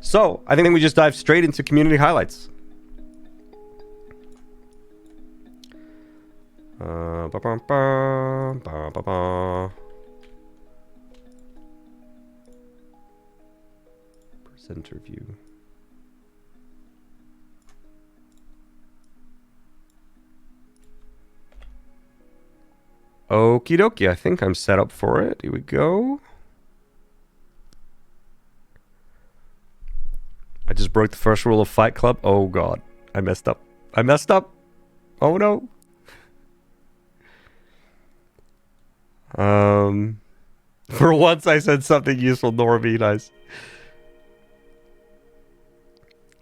So I think we just dive straight into community highlights. Presenter view. Okie dokie, I think I'm set up for it. Here we go. I just broke the first rule of Fight Club. Oh god, I messed up. I messed up. Oh no. For once I said something useful, Norby, nice.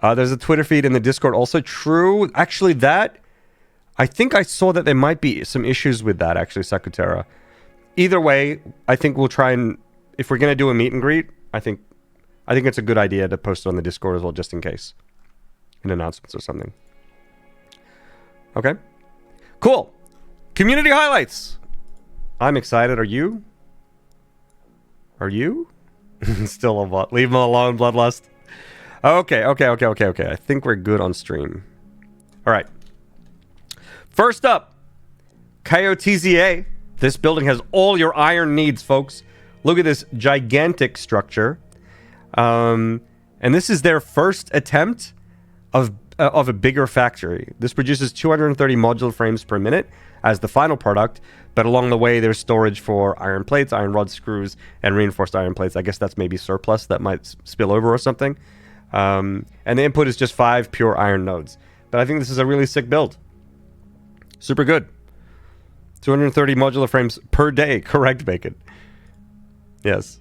There's a Twitter feed in the Discord also. True. Actually, that... I think I saw that there might be some issues with that, actually, Sakutera. Either way, I think we'll try and... If we're going to do a meet and greet, I think it's a good idea to post it on the Discord as well, just in case. In announcements or something. Okay. Cool. Community highlights. I'm excited. Are you? Are you? Still a bot. Leave him alone, Bloodlust. Okay. I think we're good on stream. All right. First up, CayoTZA. This building has all your iron needs, folks. Look at this gigantic structure. And this is their first attempt of a bigger factory. This produces 230 modular frames per minute as the final product, but along the way there's storage for iron plates, iron rod screws, and reinforced iron plates. I guess that's maybe surplus that might spill over or something. And the input is just 5 pure iron nodes. But I think this is a really sick build. Super good. 230 modular frames per day. Correct, Bacon. Yes.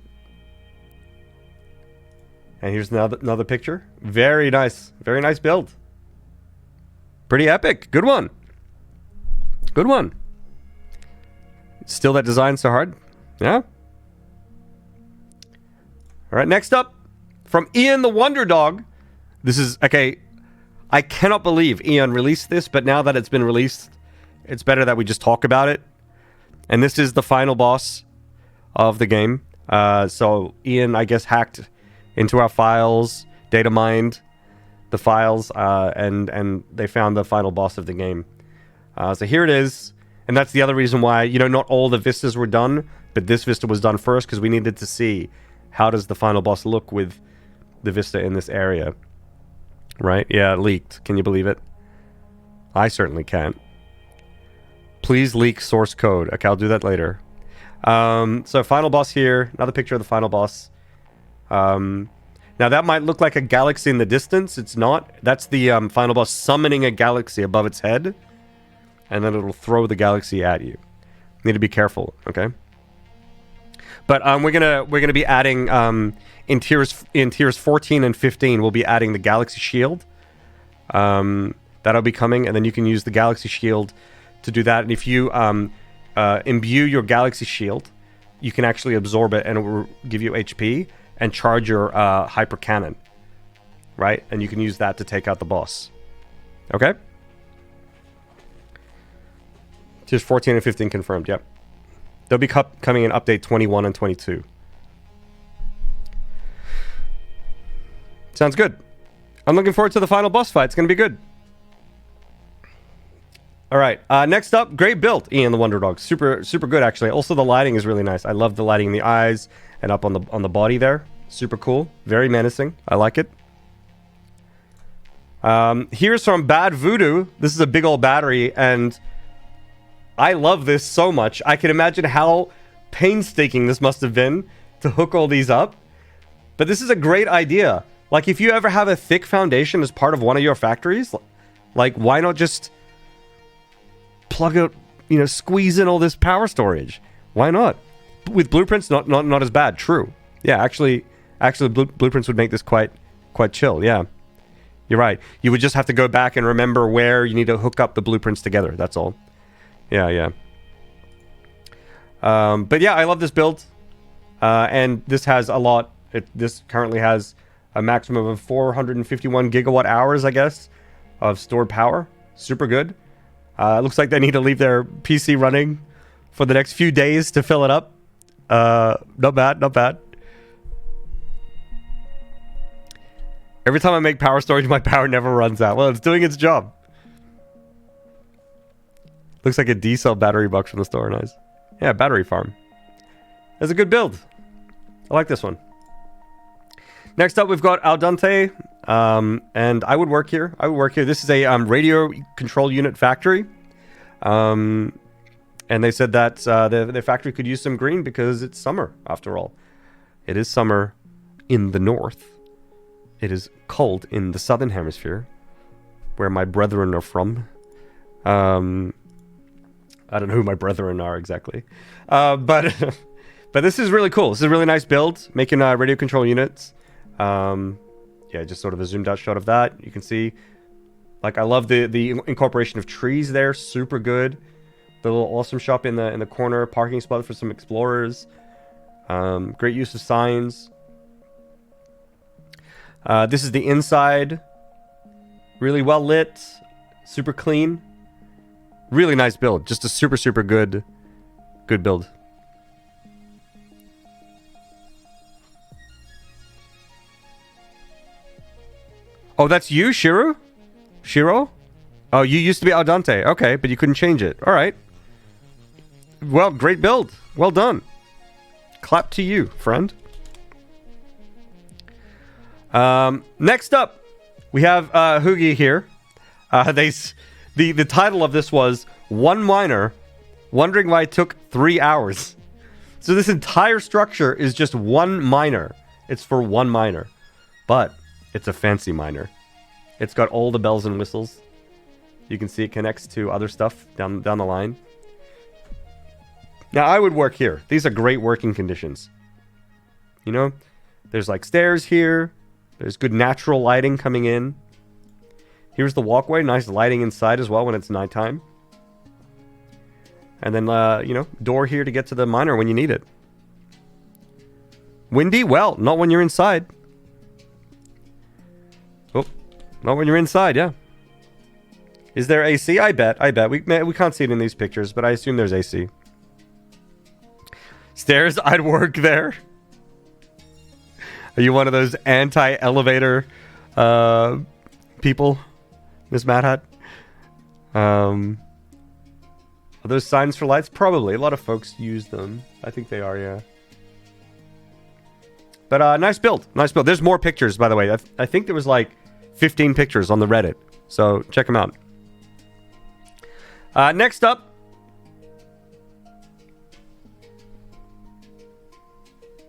And here's another picture. Very nice. Very nice build. Pretty epic. Good one. Good one. Still that design so hard? Yeah. All right, next up. From IanTheWonderdog. This is... Okay. I cannot believe Ian released this, but now that it's been released... It's better that we just talk about it. And this is the final boss of the game. So Ian, I guess, hacked into our files, data mined the files, and they found the final boss of the game. So here it is. And that's the other reason why, you know, not all the vistas were done, but this vista was done first because we needed to see how does the final boss look with the vista in this area. Right? Yeah, it leaked. Can you believe it? I certainly can't. Please leak source code. Okay, I'll do that later. So final boss here. Another picture of the final boss. Now that might look like a galaxy in the distance. It's not. That's the final boss summoning a galaxy above its head. And then it'll throw the galaxy at you. Need to be careful, okay? But we're gonna be adding in tiers 14 and 15, we'll be adding the galaxy shield. That'll be coming, and then you can use the galaxy shield to do that. And if you imbue your galaxy shield, you can actually absorb it and it will give you HP and charge your hyper cannon, right? And you can use that to take out the boss. Okay? Tiers 14 and 15 confirmed, yep. They'll be coming in update 21 and 22. Sounds good. I'm looking forward to the final boss fight. It's going to be good. All right. Next up, great build, IanTheWonderdog. Super good, actually. Also, the lighting is really nice. I love the lighting in the eyes and up on the body there. Super cool. Very menacing. I like it. Here's from Bad Voodoo. This is a big old battery, and I love this so much. I can imagine how painstaking this must have been to hook all these up. But this is a great idea. Like, if you ever have a thick foundation as part of one of your factories, like, why not just plug out, you know, squeeze in all this power storage? Why not? With blueprints, not as bad. True. Yeah, actually blueprints would make this quite chill. Yeah, you're right. You would just have to go back and remember where you need to hook up the blueprints together. That's all. Yeah. But yeah, I love this build, and this has a lot. This currently has a maximum of 451 gigawatt hours, I guess, of stored power. Super good. It looks like they need to leave their PC running for the next few days to fill it up. Not bad. Every time I make power storage, my power never runs out. Well, it's doing its job. Looks like a D-cell battery box from the store. Nice. Yeah, battery farm. That's a good build. I like this one. Next up, we've got owdante. And I would work here. This is a radio control unit factory. And they said that the factory could use some green because it's summer, after all. It is summer in the north. It is cold in the southern hemisphere, where my brethren are from. I don't know who my brethren are exactly. But this is really cool. This is a really nice build, making radio control units. Yeah, just sort of a zoomed out shot of that. You can see, like, I love the incorporation of trees there. Super good. The little awesome shop in the corner, parking spot for some explorers. Great use of signs. This is the inside. Really well lit. Super clean. Really nice build. Just a super good build. Oh, that's you, Shiro? Shiro? Oh, you used to be owdante. Okay, but you couldn't change it. All right. Well, great build. Well done. Clap to you, friend. Next up, we have Houghi here. The title of this was One Miner Wondering Why It Took 3 hours. So this entire structure is just one miner. It's for one miner. But it's a fancy miner. It's got all the bells and whistles. You can see it connects to other stuff down the line. Now, I would work here. These are great working conditions. You know, there's like stairs here. There's good natural lighting coming in. Here's the walkway. Nice lighting inside as well when it's nighttime. And then, you know, door here to get to the miner when you need it. Windy? Well, not when you're inside. Oh, not when you're inside, yeah. Is there AC? I bet. We can't see it in these pictures, but I assume there's AC. Stairs? I'd work there. Are you one of those anti-elevator people, Miss Mad Hat? Are those signs for lights? Probably. A lot of folks use them. I think they are, yeah. But nice build. Nice build. There's more pictures, by the way. I think there was like 15 pictures on the Reddit. So check them out. Next up.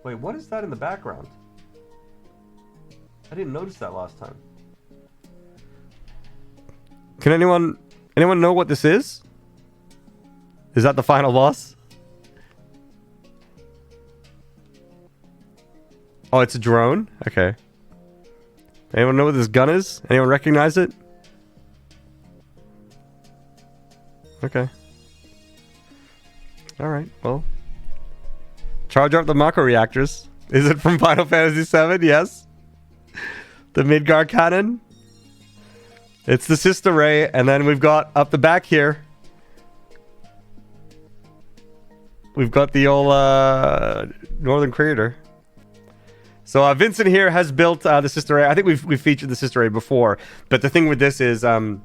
Wait, what is that in the background? I didn't notice that last time. Can anyone know what this is? Is that the final boss? Oh, it's a drone? Okay. Anyone know what this gun is? Anyone recognize it? Okay. Alright, well. Charge up the Mako reactors. Is it from Final Fantasy VII? Yes. The Midgar cannon. It's the Sister Ray. And then we've got up the back here. We've got the old Northern Creator. So Vincent here has built the Sister Ray. I think we've featured the Sister Ray before. But the thing with this is, now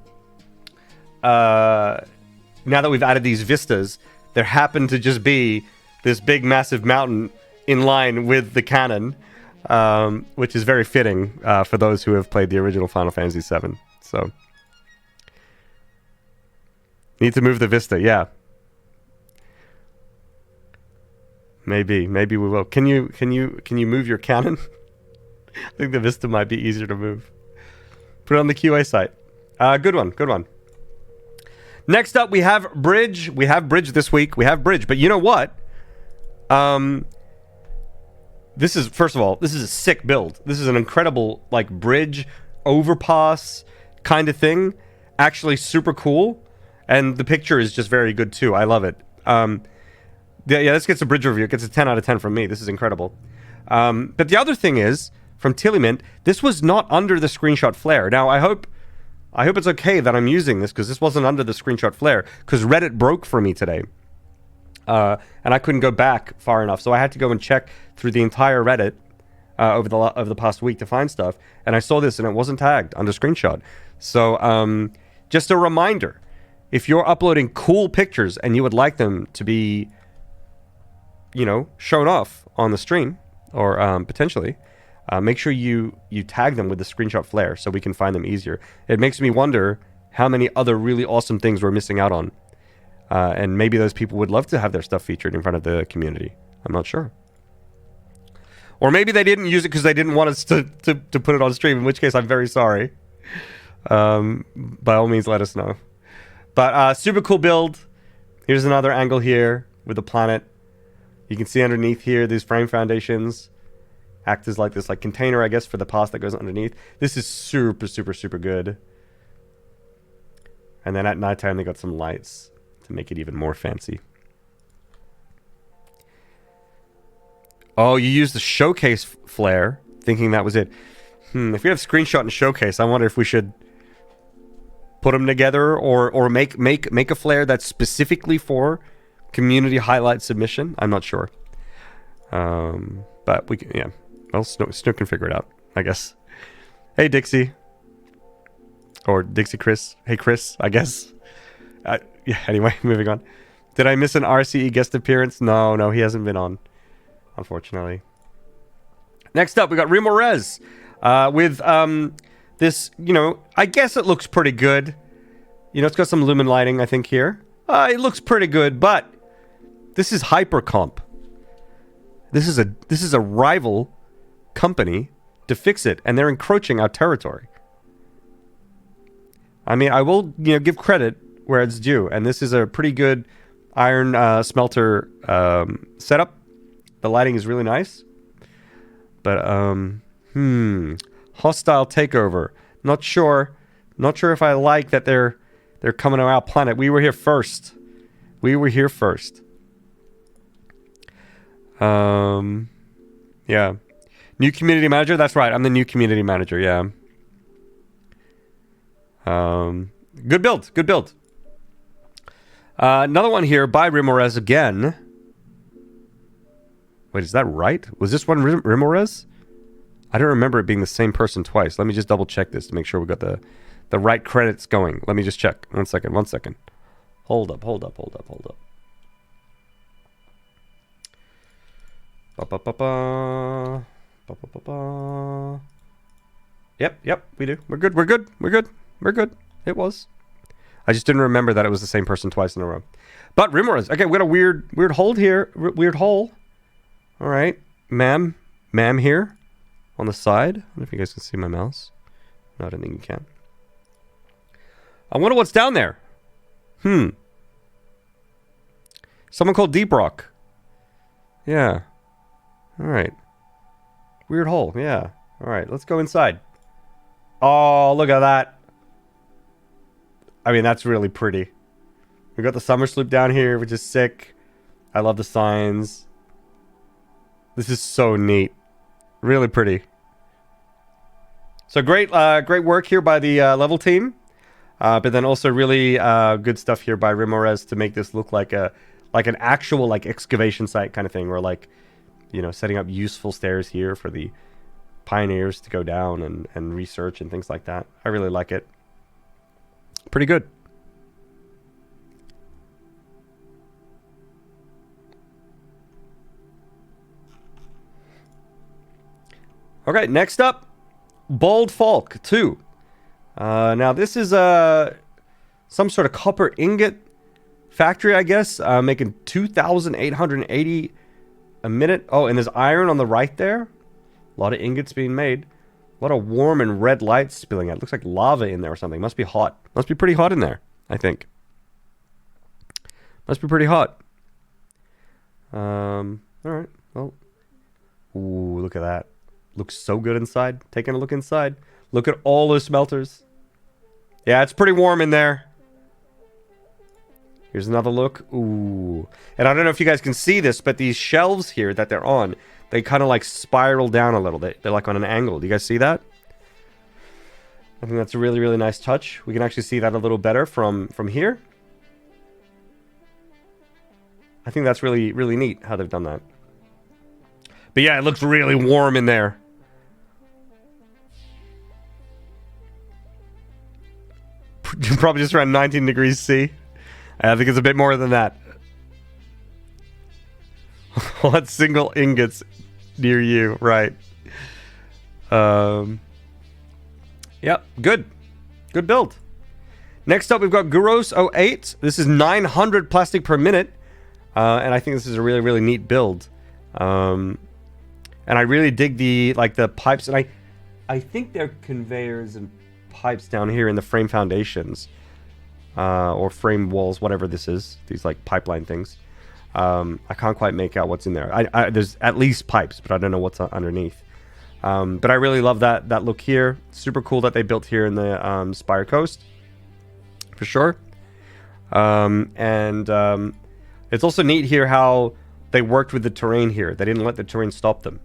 that we've added these vistas, there happened to just be this big massive mountain in line with the cannon, which is very fitting for those who have played the original Final Fantasy VII. So need to move the vista, yeah. Maybe we will. Can you move your cannon? I think the vista might be easier to move. Put it on the QA site. Good one. Next up, we have Bridge. We have Bridge this week. But you know what? This is, first of all, this is a sick build. This is an incredible, like, bridge overpass kind of thing. Actually super cool. And the picture is just very good too. I love it. Yeah, this gets a bridge review. It gets a 10 out of 10 from me. This is incredible. But the other thing is, from TilllyMint, this was not under the screenshot flare. Now, I hope it's okay that I'm using this, because this wasn't under the screenshot flare, because Reddit broke for me today. And I couldn't go back far enough, so I had to go and check through the entire Reddit over the past week to find stuff, and I saw this and it wasn't tagged under screenshot. So just a reminder, if you're uploading cool pictures and you would like them to be, you know, shown off on the stream or potentially, make sure you tag them with the screenshot flare so we can find them easier. It makes me wonder how many other really awesome things we're missing out on. And maybe those people would love to have their stuff featured in front of the community. I'm not sure. Or maybe they didn't use it because they didn't want us to put it on stream, in which case I'm very sorry. By all means, let us know. But super cool build. Here's another angle here with the planet. You can see underneath here, these frame foundations act as like this like container, I guess, for the past that goes underneath. This is super, super, super good. And then at nighttime, they got some lights to make it even more fancy. Oh, you used the showcase flare, thinking that was it. If you have screenshot and showcase, I wonder if we should put them together or make a flare that's specifically for community highlight submission. I'm not sure. But we can, yeah. Well, Snook can figure it out, I guess. Hey, Dixie. Or Dixie Chris. Hey, Chris, I guess. Yeah, anyway, moving on. Did I miss an RCE guest appearance? No, he hasn't been on, unfortunately. Next up, we got RimorRes with this, you know, I guess it looks pretty good. You know, it's got some Lumen lighting, I think, here. It looks pretty good, but this is HyperComp. This is a rival company to fix it, and they're encroaching our territory. I mean, I will, you know, give credit where it's due, and this is a pretty good iron smelter setup. The lighting is really nice, but hostile takeover. Not sure if I like that they're coming to our planet. We were here first. Yeah. New community manager. That's right. I'm the new community manager. Yeah. Good build. Another one here by RimorRes again. Wait, is that right? Was this one RimorRes? I don't remember it being the same person twice. Let me just double check this to make sure we got the right credits going. Let me just check. One second. Hold up. Yep, we do. We're good. It was. I just didn't remember that it was the same person twice in a row. But RimorRes. Okay, we got a weird hold here. Weird hole. All right. Ma'am here on the side. I don't know if you guys can see my mouse. No, I don't think you can. I wonder what's down there. Someone called Deep Rock. Yeah. All right. Weird hole. Yeah. All right. Let's go inside. Oh, look at that. I mean, that's really pretty. We got the summer sloop down here, which is sick. I love the signs. This is so neat. Really pretty. So great work here by the level team. But then also really good stuff here by RimorRes to make this look like an actual like excavation site kind of thing, or like, you know, setting up useful stairs here for the pioneers to go down and research and things like that. I really like it. Pretty good. Okay, next up, Bold Falk 2. Now this is some sort of copper ingot factory, I guess, making 2,880 a minute. Oh, and there's iron on the right there. A lot of ingots being made. A lot of warm and red lights spilling out. It looks like lava in there or something. Must be hot. Must be pretty hot in there, I think. Must be pretty hot. All right. Well. Ooh, look at that. Looks so good inside. Taking a look inside. Look at all those smelters. Yeah, it's pretty warm in there. Here's another look. Ooh. And I don't know if you guys can see this, but these shelves here that they're on, they kind of like spiral down a little bit. They're like on an angle. Do you guys see that? I think that's a really, really nice touch. We can actually see that a little better from here. I think that's really, really neat how they've done that. But yeah, it looks really warm in there. Probably just around 19 degrees C. I think it's a bit more than that. What single ingots near you? Right. Yep. Good. Good build. Next up, we've got Guros08. This is 900 plastic per minute. And I think this is a really, really neat build. And I really dig the pipes. And I think they're conveyors and pipes down here in the frame foundations. Or frame walls, whatever this is. These like pipeline things. I can't quite make out what's in there. There's at least pipes, but I don't know what's underneath. But I really love that look here. Super cool that they built here in the Spire Coast. For sure. It's also neat here how they worked with the terrain here. They didn't let the terrain stop them.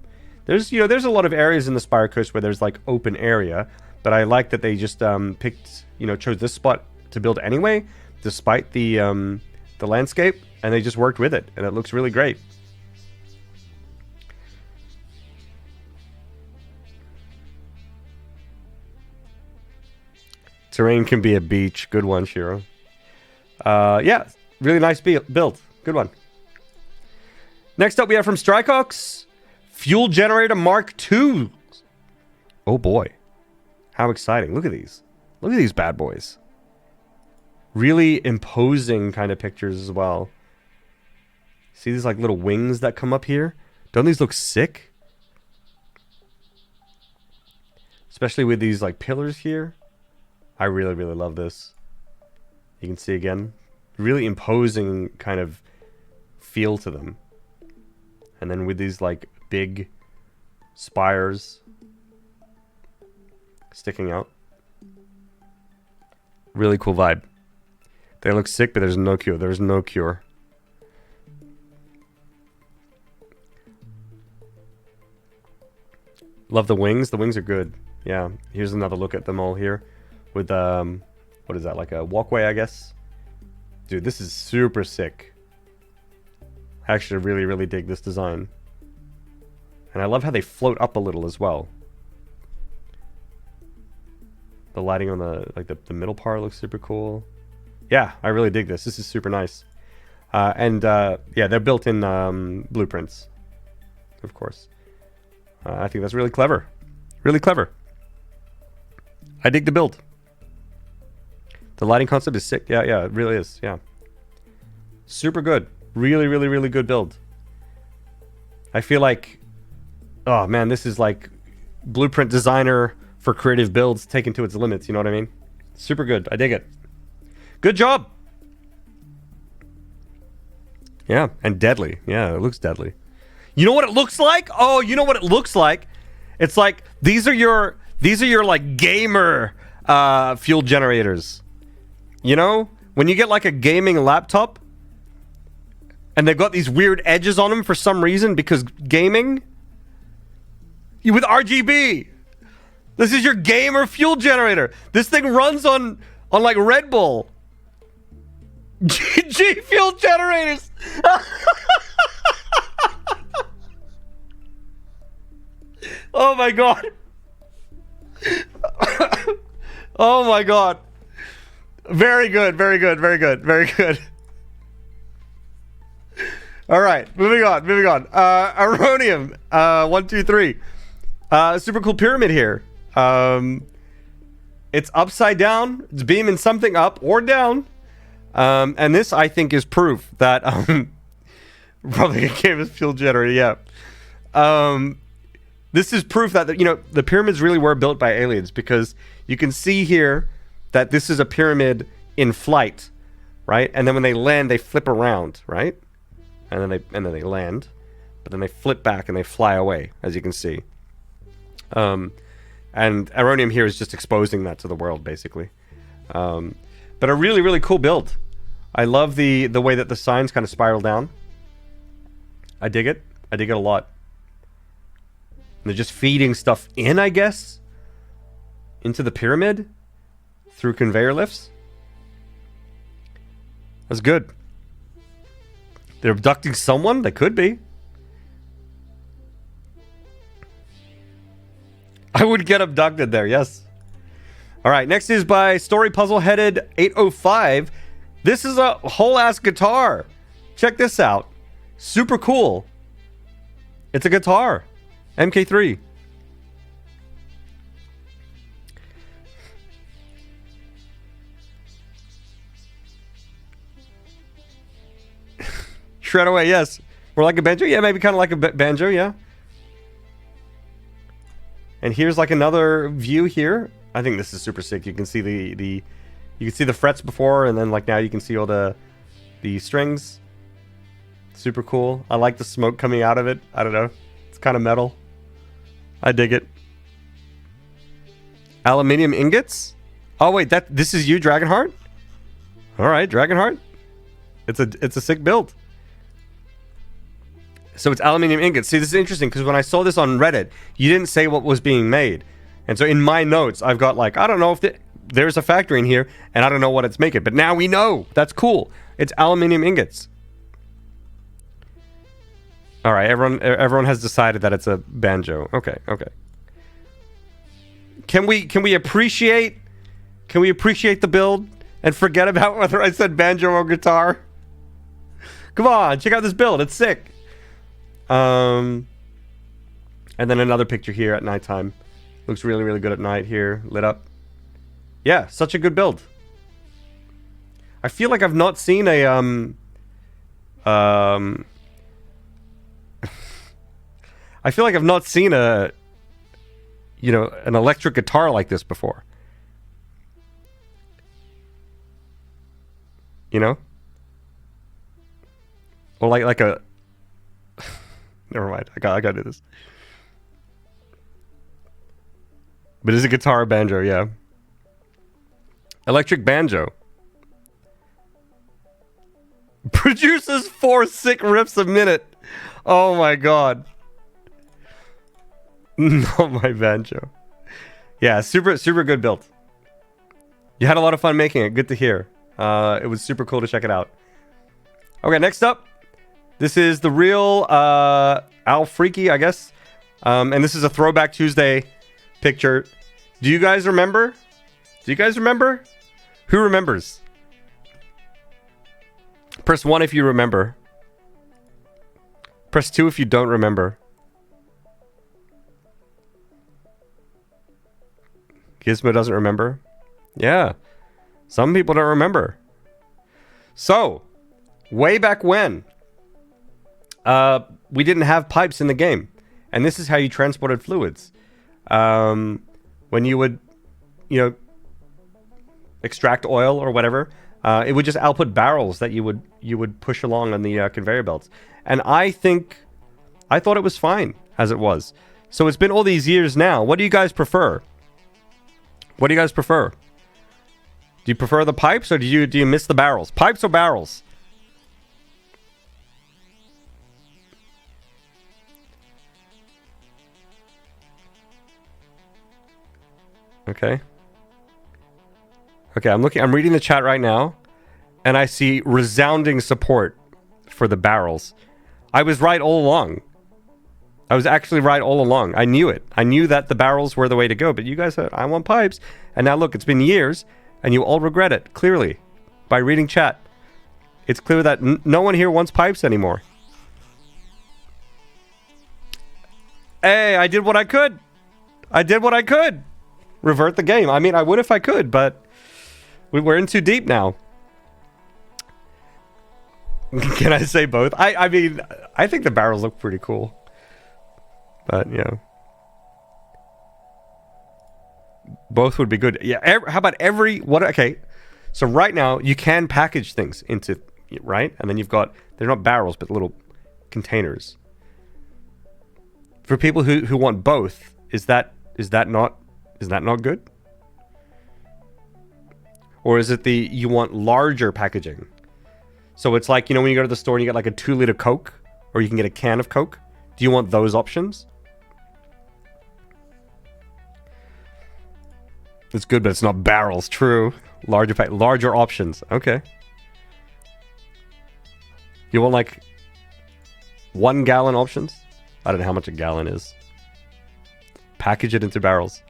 There's a lot of areas in the Spire Coast where there's like open area, but I like that they just chose this spot to build anyway, despite the landscape, and they just worked with it, and it looks really great. Terrain can be a beach. Good one, Shiro. Yeah, really nice build. Good one. Next up, we have from Strikox, Fuel Generator Mark II. Oh boy. How exciting. Look at these. Look at these bad boys. Really imposing kind of pictures as well. See these like little wings that come up here? Don't these look sick? Especially with these like pillars here. I really, really love this. You can see again, really imposing kind of feel to them. And then with these like big spires sticking out. Really cool vibe. They look sick, but there's no cure. There's no cure. Love the wings. The wings are good. Yeah. Here's another look at them all here. With, what is that? Like a walkway, I guess? Dude, this is super sick. I actually really, really dig this design. And I love how they float up a little as well. The lighting on the middle part looks super cool. Yeah, I really dig this. This is super nice. Yeah, they're built in blueprints, of course. I think that's really clever. Really clever. I dig the build. The lighting concept is sick. Yeah, it really is. Yeah. Super good. Really, really, really good build. I feel like, oh man, this is like blueprint designer for creative builds taken to its limits. You know what I mean? Super good. I dig it. Good job. Yeah, and deadly. Yeah, it looks deadly. You know what it looks like? Oh, you know what it looks like? It's like these are your like gamer fuel generators. You know, when you get like a gaming laptop and they've got these weird edges on them for some reason because gaming with RGB. This is your gamer fuel generator. This thing runs on like Red Bull. G fuel generators. Oh my god. Oh my god. Very good, very good, very good, very good. All right, moving on. Aronium, 1, 2, 3. Super cool pyramid here. It's upside down. It's beaming something up or down. And this, I think, is proof that probably a game is fuel generator. Yeah. This is proof that the pyramids really were built by aliens, because you can see here that this is a pyramid in flight, right? And then when they land, they flip around, right? And then they land, but then they flip back and they fly away, as you can see. And Aronium here is just exposing that to the world, basically. But a really, really cool build. I love the way that the signs kind of spiral down. I dig it. I dig it a lot. And they're just feeding stuff in, I guess, into the pyramid through conveyor lifts. That's good. They're abducting someone? They could be. I would get abducted there, yes. All right, next is by Story Puzzle Headed 805. This is a whole ass guitar. Check this out. Super cool. It's a guitar. MK3. Shred away, yes. More like a banjo? Yeah, maybe kind of like a banjo, yeah. And here's like another view here. I think this is super sick. You can see you can see the frets before, and then like now you can see all the strings. Super cool. I like the smoke coming out of it. I don't know. It's kind of metal. I dig it. Aluminium ingots? Oh wait, this is you, Dragonheart? Alright, Dragonheart. It's a sick build. So it's aluminium ingots. See, this is interesting because when I saw this on Reddit, you didn't say what was being made. And so in my notes, I've got like, I don't know if there's a factory in here, and I don't know what it's making. But now we know. That's cool. It's aluminium ingots. All right, everyone has decided that it's a banjo. Okay. Can we appreciate the build and forget about whether I said banjo or guitar? Come on, check out this build. It's sick. And then another picture here at nighttime. Looks really, really good at night here, lit up. Yeah, such a good build. I feel like I've not seen a I feel like I've not seen an electric guitar like this before. You know? Or like a never mind. I gotta do this. But it's a guitar or banjo, yeah. Electric banjo. Produces 4 sick riffs a minute. Oh my god. Not my banjo. Yeah, super good build. You had a lot of fun making it. Good to hear. It was super cool to check it out. Okay, next up. This is the real WoodrosWorld, I guess. And this is a Throwback Tuesday picture. Do you guys remember? Who remembers? Press 1 if you remember. Press 2 if you don't remember. Gizmo doesn't remember. Yeah. Some people don't remember. So, way back when, we didn't have pipes in the game. And this is how you transported fluids. When you would, extract oil or whatever, it would just output barrels that you would push along on the conveyor belts. And I thought it was fine as it was. So it's been all these years now. What do you guys prefer? Do you prefer the pipes, or do you miss the barrels? Pipes or barrels? Okay, I'm reading the chat right now, and I see resounding support for the barrels. I was right all along. I was actually right all along. I knew it. I knew that the barrels were the way to go, but you guys said, I want pipes. And now look, it's been years, and you all regret it, clearly. By reading chat. It's clear that no one here wants pipes anymore. Hey, I did what I could. Revert the game. I mean, I would if I could, but we're in too deep now. Can I say both? I mean, I think the barrels look pretty cool. But, both would be good. Yeah, how about okay. So right now, you can package things into, right? And then you've got, they're not barrels, but little containers. For people who want both, is that not good? Or is it you want larger packaging? So it's like, when you go to the store and you get like a 2-liter Coke, or you can get a can of Coke. Do you want those options? It's good, but it's not barrels. True. Larger options. Okay. You want like 1 gallon options? I don't know how much a gallon is. Package it into barrels.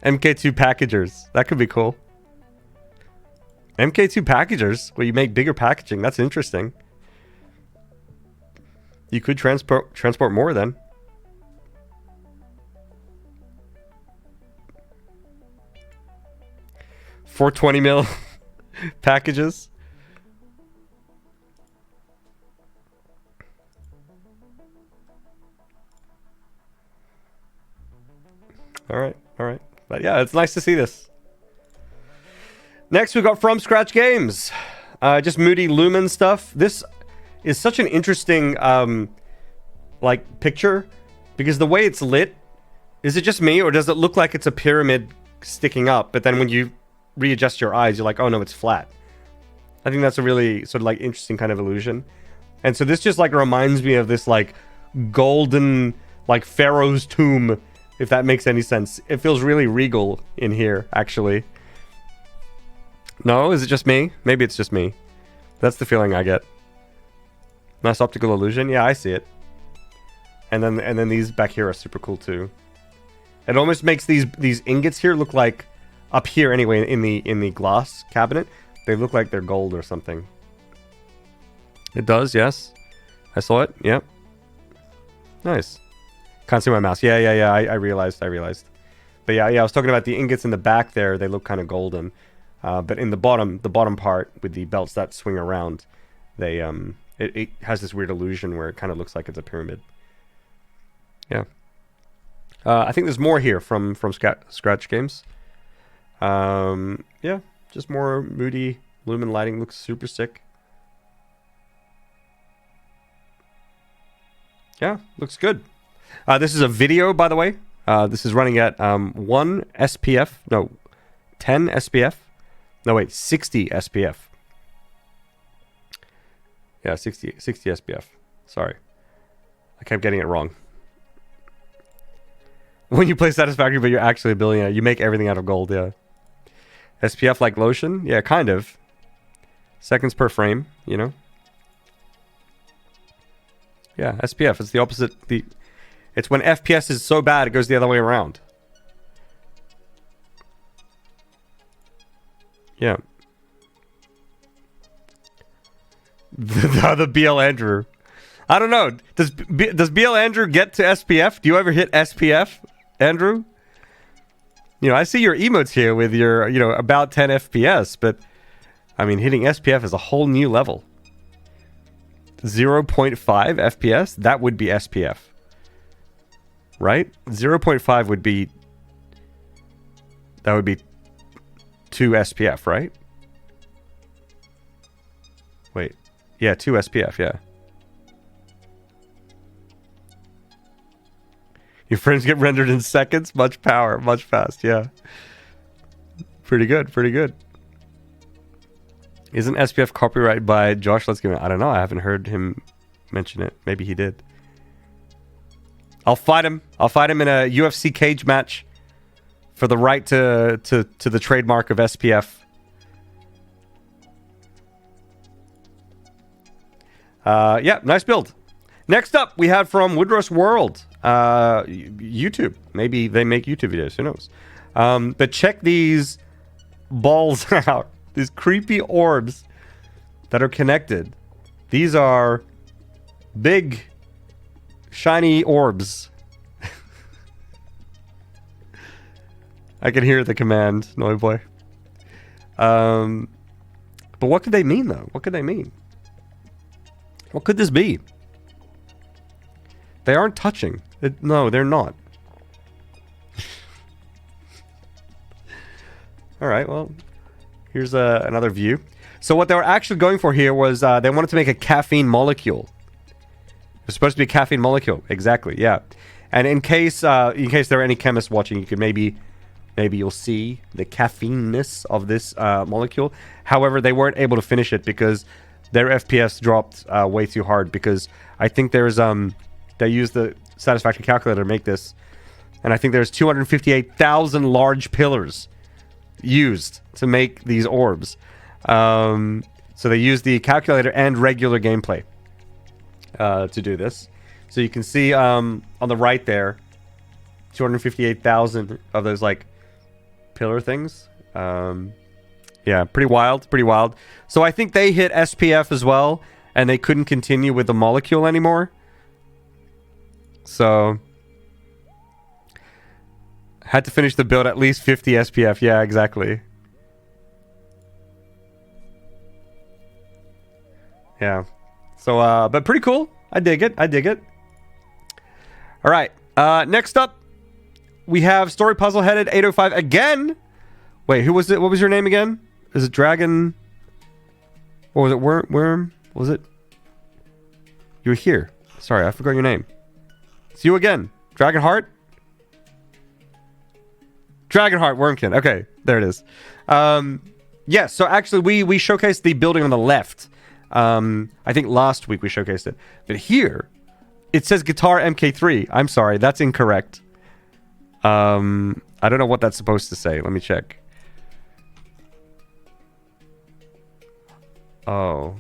MK2 packagers. That could be cool. MK2 packagers, where you make bigger packaging. That's interesting. You could transport more then. For 20 mil packages. All right. But yeah, it's nice to see this. Next, we got From Scratch Games. Just Moody Lumen stuff. This is such an interesting like picture, because the way it's lit, is it just me, or does it look like it's a pyramid sticking up, but then when you readjust your eyes, you're like, oh no, it's flat. I think that's a really sort of like interesting kind of illusion. And so this just like reminds me of this like golden, like Pharaoh's tomb, if that makes any sense. It feels really regal in here, actually. No, is it just me? Maybe it's just me. That's the feeling I get. Nice optical illusion. Yeah, I see it. And then these back here are super cool too. It almost makes these ingots here look like, up here anyway, in the glass cabinet, they look like they're gold or something. It does, yes. I saw it. Yep. Nice. Can't see my mouse. Yeah. I realized. But yeah, I was talking about the ingots in the back there. They look kind of golden. But in the bottom part with the belts that swing around, they it has this weird illusion where it kind of looks like it's a pyramid. Yeah. I think there's more here from Scratch Games. Yeah, just more Moody Lumen lighting. Looks super sick. Yeah, looks good. This is a video, by the way. This is running at 10 SPF. No, wait, 60 SPF. Yeah, 60 SPF. Sorry. I kept getting it wrong. When you play Satisfactory, but you're actually a billionaire, you make everything out of gold, yeah. SPF like lotion? Yeah, kind of. Seconds per frame, you know? Yeah, SPF. It's the opposite. It's when FPS is so bad, it goes the other way around. Yeah. The BL Andrew. I don't know. Does BL Andrew get to SPF? Do you ever hit SPF, Andrew? You know, I see your emotes here with your, about 10 FPS, but I mean, hitting SPF is a whole new level. 0.5 FPS? That would be SPF. Right? 0.5 would be... That would be 2 SPF, right? Wait. Yeah, 2 SPF, yeah. Your frames get rendered in seconds? Much power, much fast, yeah. Pretty good. Isn't SPF copyright by Josh? Let's give it. I don't know. I haven't heard him mention it. Maybe he did. I'll fight him. In a UFC cage match for the right to the trademark of SPF. Yeah, nice build. Next up, we have from WoodrosWorld. YouTube. Maybe they make YouTube videos. Who knows? But check these balls out. These creepy orbs that are connected. These are big, shiny orbs. I can hear the command, Noi Boy. But what could they mean, though? What could they mean? What could this be? They aren't touching. No, they're not. All right, well, here's another view. So what they were actually going for here was they wanted to make a caffeine molecule. It's supposed to be a caffeine molecule. Exactly, yeah. And in case there are any chemists watching, you could maybe you'll see the caffeineness of this molecule. However, they weren't able to finish it because their FPS dropped way too hard, because I think there's they used the Satisfactory calculator to make this, and I think there's 258,000 large pillars used to make these orbs. So they used the calculator and regular gameplay to do this. So you can see on the right there, 258,000 of those like pillar things. Yeah, pretty wild, pretty wild. So I think they hit SPF as well, and they couldn't continue with the molecule anymore. So had to finish the build at least 50 SPF. Yeah, exactly. Yeah. So, but pretty cool. I dig it. I dig it. All right. Next up, we have Story Puzzle Headed 805 again. Wait, who was it? What was your name again? Is it Dragon? What was it? Worm? What was it? You were here. Sorry, I forgot your name. It's you again. Dragonheart? Dragonheart Wormkin. Okay, there it is. Yeah, so actually we showcased the building on the left. I think last week we showcased it. But here, it says Guitar MK3. I'm sorry, that's incorrect. I don't know what that's supposed to say. Let me check. Oh,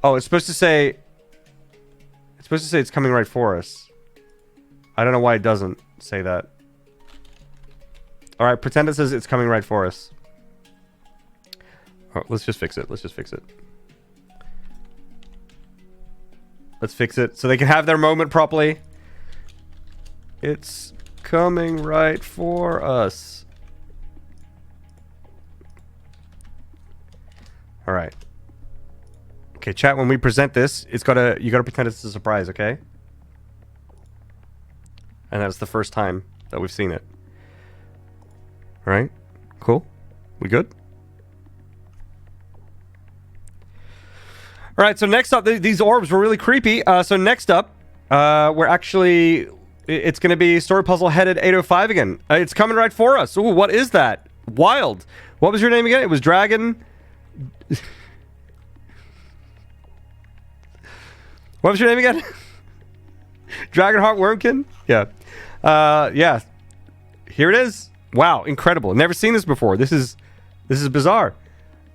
it's supposed to say... It's supposed to say it's coming right for us. I don't know why it doesn't say that. Alright, pretend it says it's coming right for us. Oh, let's just fix it. Let's just fix it. Let's fix it so they can have their moment properly. It's coming right for us. All right. Okay, chat, when we present this, you gotta pretend it's a surprise, okay? And that's the first time that we've seen it. All right, cool. We good? All right, so next up, these orbs were really creepy. So next up, we're actually, it's going to be Story Puzzle Headed 805 again. It's coming right for us. Ooh, what is that? Wild. What was your name again? It was Dragon. What was your name again? Dragonheart Wormkin? Yeah. Yeah. Here it is. Wow, incredible. Never seen this before. This is bizarre.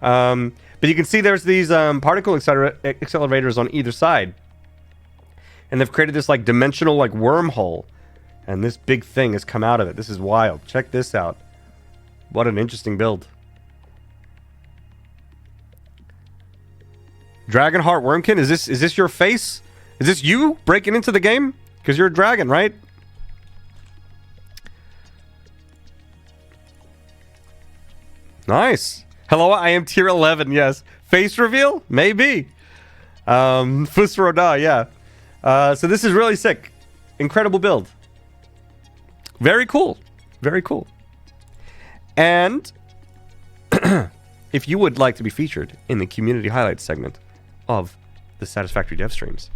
But you can see there's these particle accelerators on either side. And they've created this like dimensional like wormhole. And this big thing has come out of it. This is wild. Check this out. What an interesting build. Dragonheart Wormkin, is this your face? Is this you breaking into the game? Because you're a dragon, right? Nice. Hello, I am tier 11, yes. Face reveal? Maybe. Fusroda, yeah. So this is really sick. Incredible build. Very cool. Very cool. And if you would like to be featured in the community highlights segment of the Satisfactory dev streams,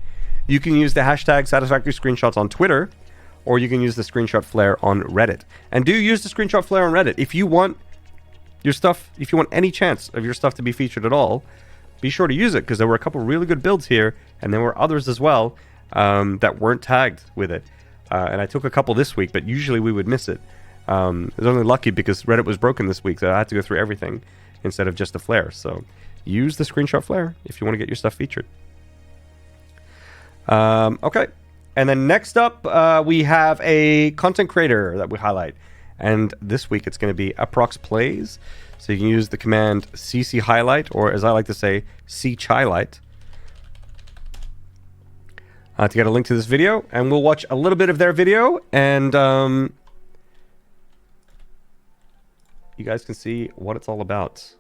you can use the hashtag Satisfactory screenshots on Twitter, or you can use the screenshot flare on Reddit. And do use the screenshot flare on Reddit. If you want your stuff, if you want any chance of your stuff to be featured at all, be sure to use it, because there were a couple really good builds here, and there were others as well that weren't tagged with it. And I took a couple this week, but usually we would miss it. I was only lucky because Reddit was broken this week, so I had to go through everything instead of just the flare. So use the screenshot flare if you want to get your stuff featured. Okay. And then next up, we have a content creator that we highlight. And this week it's going to be Aprox Plays. So you can use the command cc highlight, or as I like to say, cchighlight, to get a link to this video. And we'll watch a little bit of their video, and you guys can see what it's all about.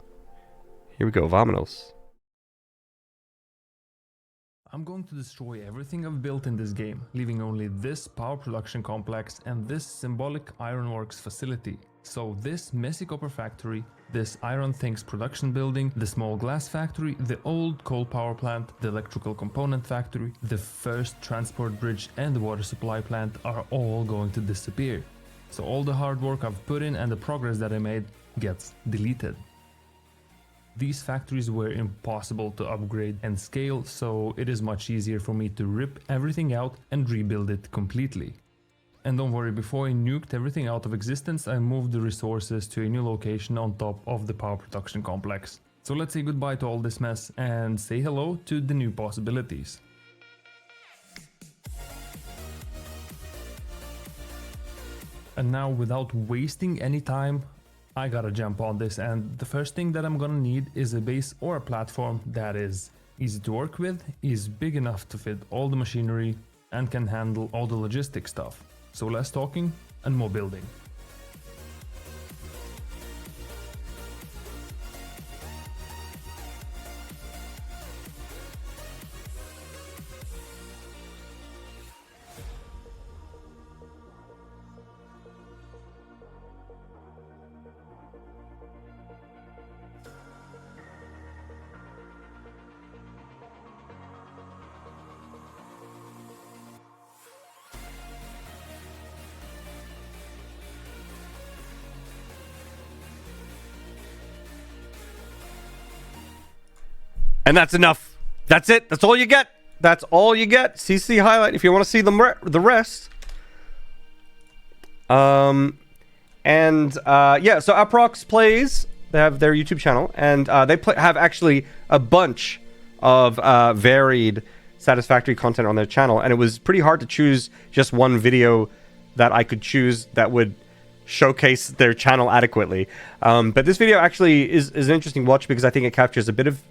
Here we go, Vamonos. I'm going to destroy everything I've built in this game, leaving only this power production complex and this symbolic ironworks facility. So this messy copper factory, this iron things production building, the small glass factory, the old coal power plant, the electrical component factory, the first transport bridge and the water supply plant are all going to disappear. So all the hard work I've put in and the progress that I made gets deleted. These factories were impossible to upgrade and scale, so it is much easier for me to rip everything out and rebuild it completely. And don't worry, before I nuked everything out of existence, I moved the resources to a new location on top of the power production complex. So let's say goodbye to all this mess and say hello to the new possibilities. And now, without wasting any time, I gotta jump on this, and the first thing that I'm gonna need is a base or a platform that is easy to work with, is big enough to fit all the machinery, and can handle all the logistic stuff. So less talking and more building. And that's enough. That's it. That's all you get. That's all you get. CC highlight if you want to see the rest. Yeah, so Aprox Plays, they have their YouTube channel, and they have actually a bunch of varied Satisfactory content on their channel, and it was pretty hard to choose just one video that I could choose that would showcase their channel adequately. But this video actually is an interesting watch because I think it captures a bit of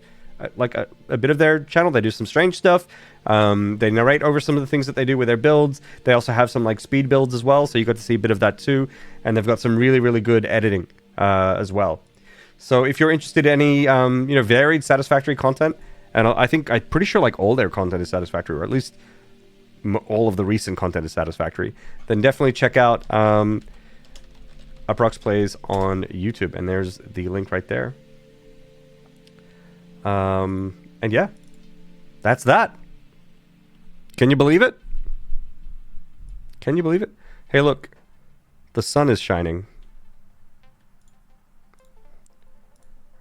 a bit of their channel. They do some strange stuff. They narrate over some of the things that they do with their builds. They also have some like speed builds as well, so you got to see a bit of that too. And they've got some really good editing as well. So if you're interested in any varied Satisfactory content, and I'm pretty sure like all their content is Satisfactory, or at least all of the recent content is Satisfactory, then definitely check out Aprox Plays on YouTube, and there's the link right there. And yeah, that's that. Can you believe it? Can you believe it? Hey, look, the sun is shining.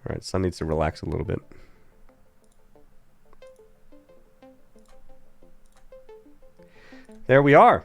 All right, sun needs to relax a little bit. There we are.